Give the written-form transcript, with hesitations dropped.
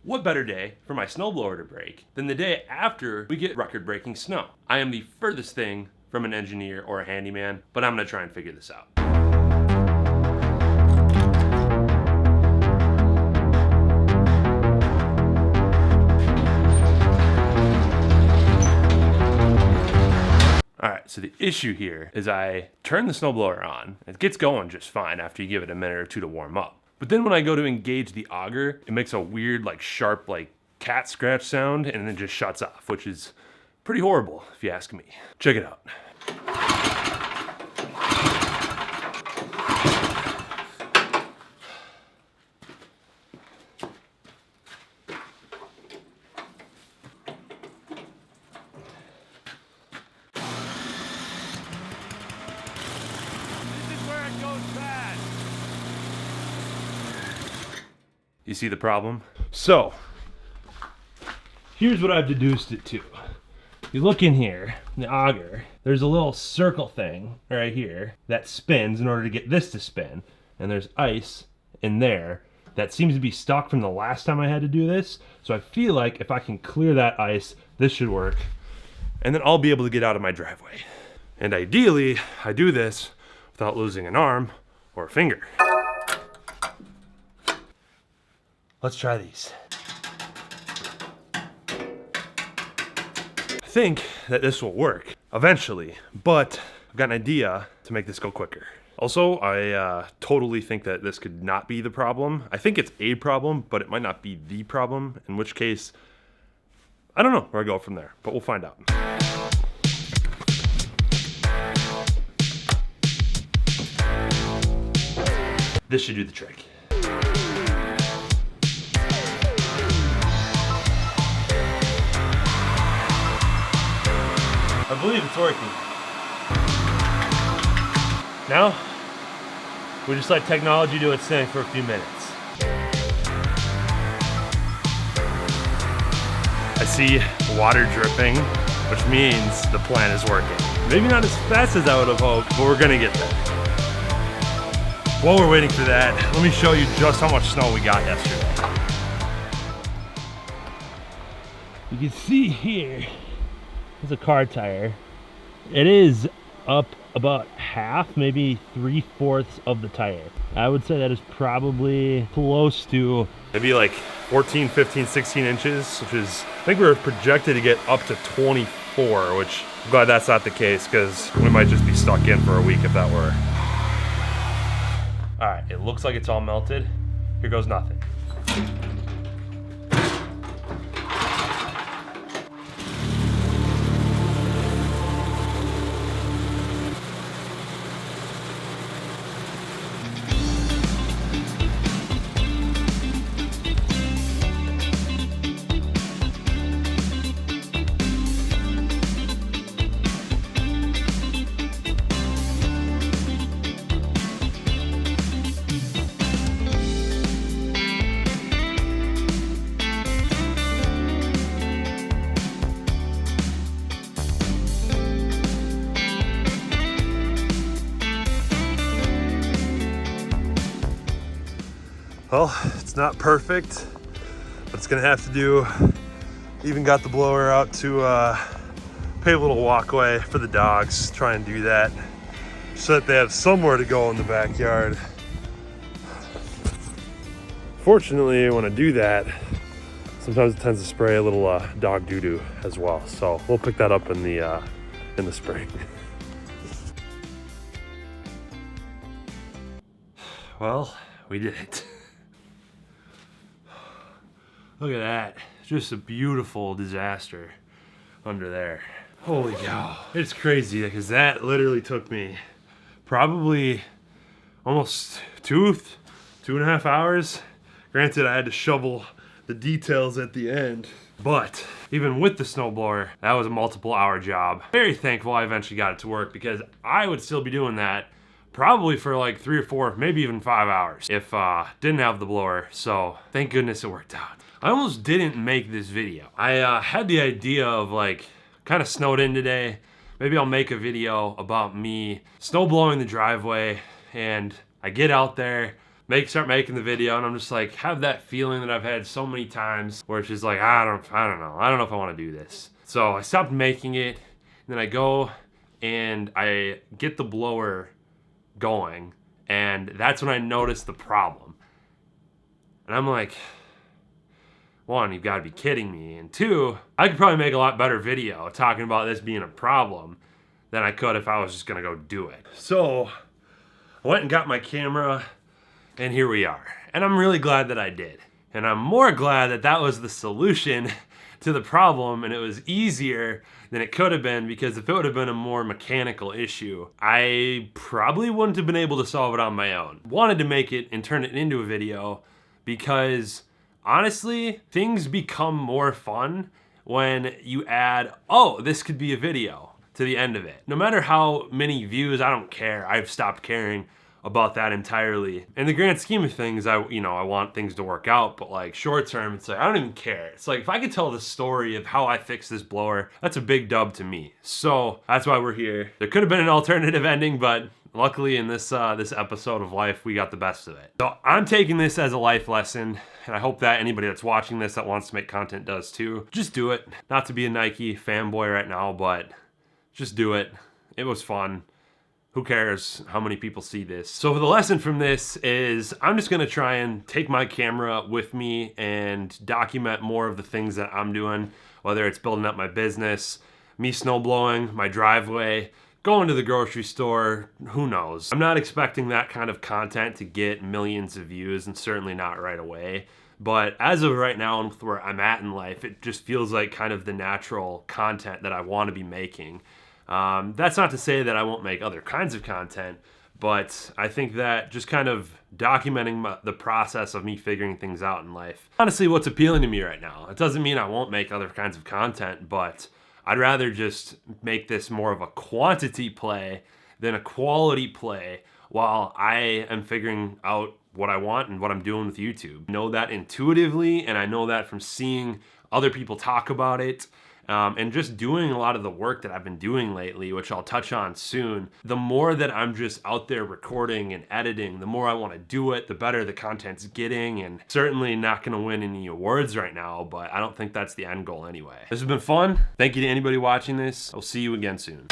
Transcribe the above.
What better day for my snowblower to break than the day after we get record-breaking snow? I am the furthest thing from an engineer or a handyman, but I'm gonna try and figure this out. Alright, so the issue here is I turn the snowblower on. It gets going just fine after you give it a minute or two to warm up. But then when I go to engage the auger, it makes a weird, like sharp, like cat scratch sound and then just shuts off, which is pretty horrible if you ask me. Check it out. You see the problem? So, here's what I've deduced it to. You look in here, the auger, there's a little circle thing right here that spins in order to get this to spin. And there's ice in there that seems to be stuck from the last time I had to do this. So I feel like if I can clear that ice, this should work. And then I'll be able to get out of my driveway. And ideally, I do this without losing an arm or a finger. Let's try these. I think that this will work eventually, but I've got an idea to make this go quicker. Also, I totally think that this could not be the problem. I think it's a problem, but it might not be the problem, in which case, I don't know where I go from there, but we'll find out. This should do the trick. I believe it's working. Now, we just let technology do its thing for a few minutes. I see water dripping, which means the plan is working. Maybe not as fast as I would have hoped, but we're gonna get there. While we're waiting for that, let me show you just how much snow we got yesterday. You can see here, there's a car tire. It is up about half, maybe 3/4 of the tire. I would say that is probably close to maybe like 14, 15, 16 inches, which is, I think we were projected to get up to 24, which I'm glad that's not the case because we might just be stuck in for a week if that were. All right, it looks like it's all melted. Here goes nothing. Well, it's not perfect, but it's gonna have to do. Even got the blower out to pave a little walkway for the dogs, try and do that so that they have somewhere to go in the backyard. Fortunately, when I do that, sometimes it tends to spray a little dog doo-doo as well. So we'll pick that up in the spring. Well, we did it. Look at that, just a beautiful disaster under there. Holy cow, it's crazy because that literally took me probably almost 2.5 hours. Granted, I had to shovel the details at the end, but even with the snowblower, that was a multiple hour job. Very thankful I eventually got it to work because I would still be doing that probably for like 3 or 4, maybe even 5 hours if didn't have the blower. So thank goodness it worked out. I almost didn't make this video. I had the idea of like, kind of snowed in today. Maybe I'll make a video about me snow blowing the driveway, and I get out there, start making the video, and I'm just like, have that feeling that I've had so many times where it's just like, I don't know if I want to do this. So I stopped making it, and then I go and I get the blower going, and that's when I noticed the problem. And I'm like, one, you've got to be kidding me. And two, I could probably make a lot better video talking about this being a problem than I could if I was just gonna go do it. So I went and got my camera, and here we are. And I'm really glad that I did. And I'm more glad that that was the solution to the problem, and it was easier than it could have been, because if it would have been a more mechanical issue, I probably wouldn't have been able to solve it on my own. Wanted to make it and turn it into a video because honestly, things become more fun when you add, oh, this could be a video to the end of it. No matter how many views, I don't care. I've stopped caring about that entirely. In the grand scheme of things, I want things to work out, but like short term, it's like, I don't even care. It's like, if I could tell the story of how I fixed this blower, that's a big dub to me. So that's why we're here. There could have been an alternative ending, but luckily in this episode of life, we got the best of it. So I'm taking this as a life lesson, and I hope that anybody that's watching this that wants to make content does too. Just do it. Not to be a Nike fanboy right now, but just do it. It was fun. Who cares how many people see this? So the lesson from this is I'm just gonna try and take my camera with me and document more of the things that I'm doing, whether it's building up my business, me snowblowing, my driveway, going to the grocery store, who knows? I'm not expecting that kind of content to get millions of views, and certainly not right away. But as of right now and where I'm at in life, it just feels like kind of the natural content that I want to be making. That's not to say that I won't make other kinds of content, but I think that just kind of documenting the process of me figuring things out in life, honestly, what's appealing to me right now. It doesn't mean I won't make other kinds of content, but I'd rather just make this more of a quantity play than a quality play while I am figuring out what I want and what I'm doing with YouTube. I know that intuitively, and I know that from seeing other people talk about it. And just doing a lot of the work that I've been doing lately, which I'll touch on soon. The more that I'm just out there recording and editing, the more I want to do it, the better the content's getting, and certainly not going to win any awards right now, but I don't think that's the end goal anyway. This has been fun. Thank you to anybody watching this. I'll see you again soon.